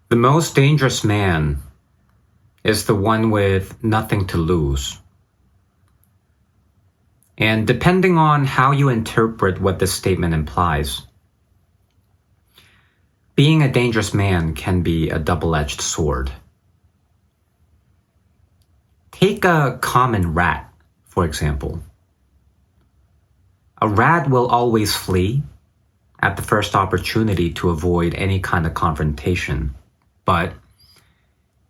The most dangerous man is the one with nothing to lose. And depending on how you interpret what this statement implies, being a dangerous man can be a double-edged sword. Take a common rat, for example. A rat will always flee at the first opportunity to avoid any kind of confrontation. But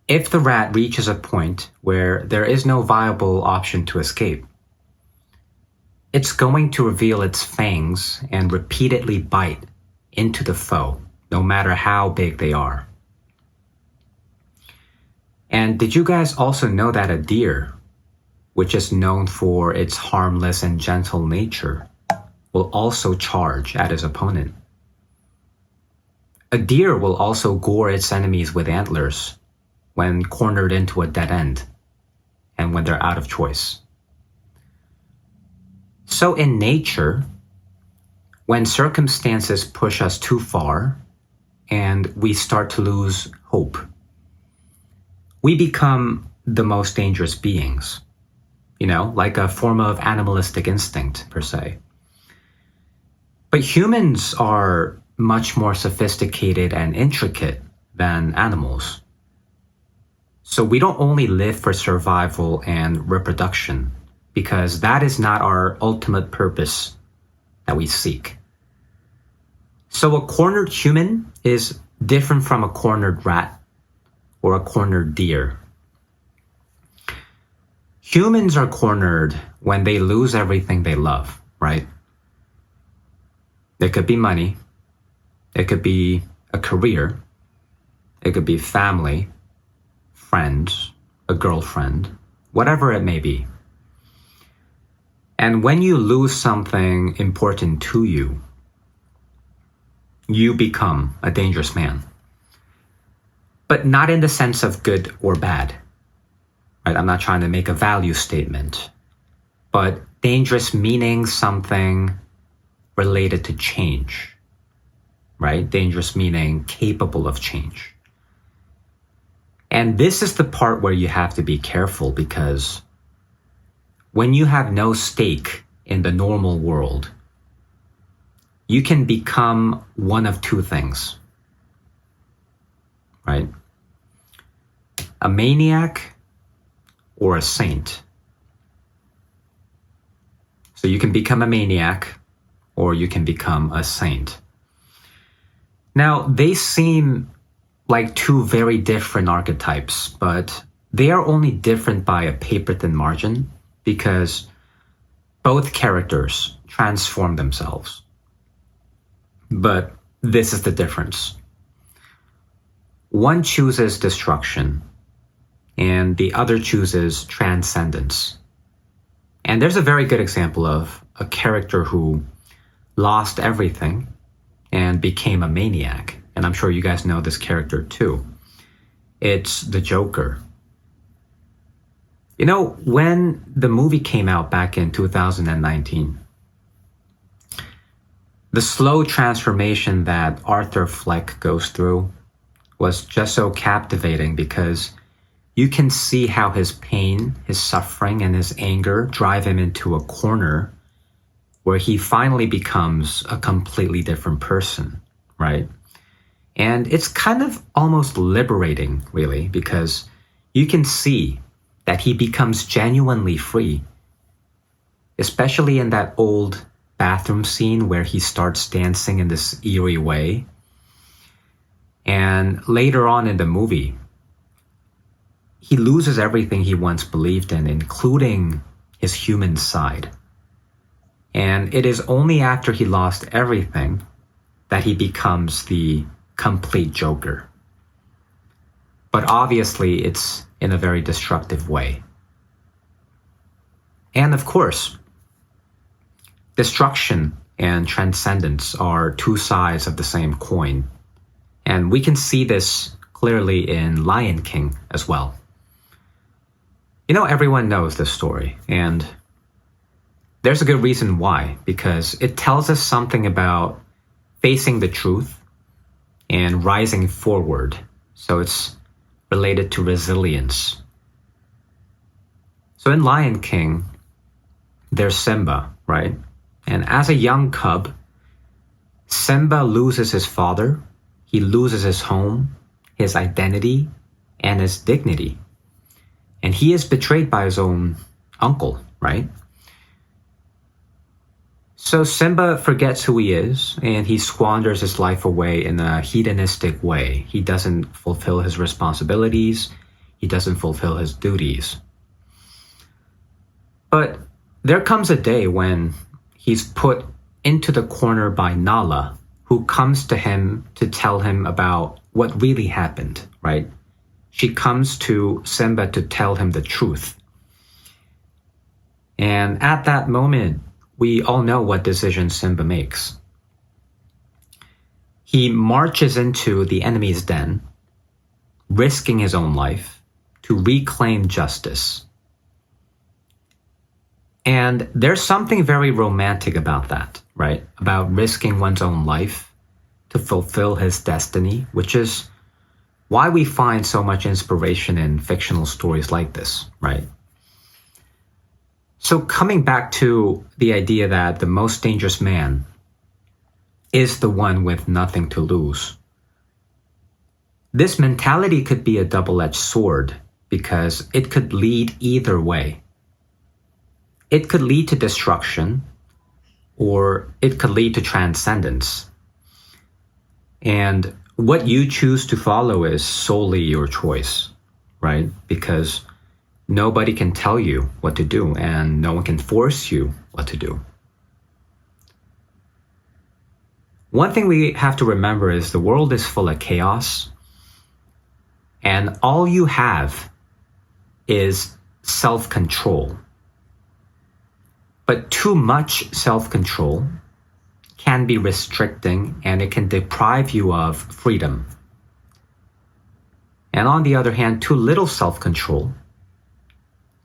if the rat reaches a point where there is no viable option to escape, it's going to reveal its fangs and repeatedly bite into the foe, no matter how big they are. And did you guys also know that a deer, which is known for its harmless and gentle nature, will also charge at his opponent? A deer will also gore its enemies with antlers when cornered into a dead end and when they're out of choice. So in nature, when circumstances push us too far and we start to lose hope, we become the most dangerous beings, like a form of animalistic instinct, per se. But humans are much more sophisticated and intricate than animals. So we don't only live for survival and reproduction, because that is not our ultimate purpose that we seek. So a cornered human is different from a cornered rat or a cornered deer. Humans are cornered when they lose everything they love, right? It could be money, it could be a career, it could be family, friends, a girlfriend, whatever it may be. And when you lose something important to you, you become a dangerous man. But not in the sense of good or bad, right? I'm not trying to make a value statement, but dangerous meaning something related to change, right? Dangerous meaning capable of change. And this is the part where you have to be careful, because when you have no stake in the normal world, you can become one of two things, right? A maniac or a saint. So you can become a maniac or you can become a saint. Now, they seem like two very different archetypes, but they are only different by a paper-thin margin, because both characters transform themselves. But this is the difference. One chooses destruction, and the other chooses transcendence. And there's a very good example of a character who lost everything and became a maniac. And I'm sure you guys know this character too. It's the Joker. When the movie came out back in 2019, the slow transformation that Arthur Fleck goes through was just so captivating, because you can see how his pain, his suffering, and his anger drive him into a corner where he finally becomes a completely different person, right? And it's kind of almost liberating, really, because you can see that he becomes genuinely free, especially in that old bathroom scene where he starts dancing in this eerie way. And later on in the movie, he loses everything he once believed in, including his human side. And it is only after he lost everything that he becomes the complete Joker. But obviously, it's in a very destructive way. And of course, destruction and transcendence are two sides of the same coin. And we can see this clearly in Lion King as well. Everyone knows this story, and there's a good reason why, because it tells us something about facing the truth and rising forward, So it's related to resilience. So in Lion King, there's Simba, right? And as a young cub, Simba loses his father, he loses his home, his identity, and his dignity. And he is betrayed by his own uncle, right? So Simba forgets who he is, and he squanders his life away in a hedonistic way. He doesn't fulfill his responsibilities, he doesn't fulfill his duties. But there comes a day when he's put into the corner by Nala, who comes to him to tell him about what really happened, right? She comes to Simba to tell him the truth. And at that moment, we all know what decision Simba makes. He marches into the enemy's den, risking his own life to reclaim justice. And there's something very romantic about that, right? About risking one's own life to fulfill his destiny, which is why we find so much inspiration in fictional stories like this, right? So coming back to the idea that the most dangerous man is the one with nothing to lose. This mentality could be a double-edged sword because it could lead either way. It could lead to destruction or it could lead to transcendence. And what you choose to follow is solely your choice, right? Because nobody can tell you what to do, and no one can force you what to do. One thing we have to remember is the world is full of chaos, and all you have is self-control. But too much self-control can be restricting, and it can deprive you of freedom. And on the other hand, too little self-control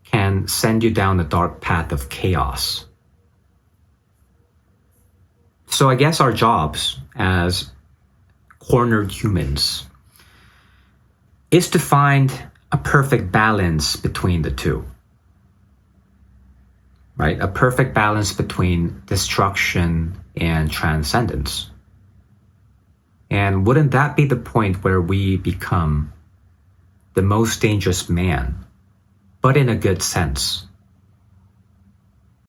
can send you down a dark path of chaos. So I guess our jobs as cornered humans is to find a perfect balance between the two, right? A perfect balance between destruction and transcendence. And wouldn't that be the point where we become the most dangerous man, but in a good sense?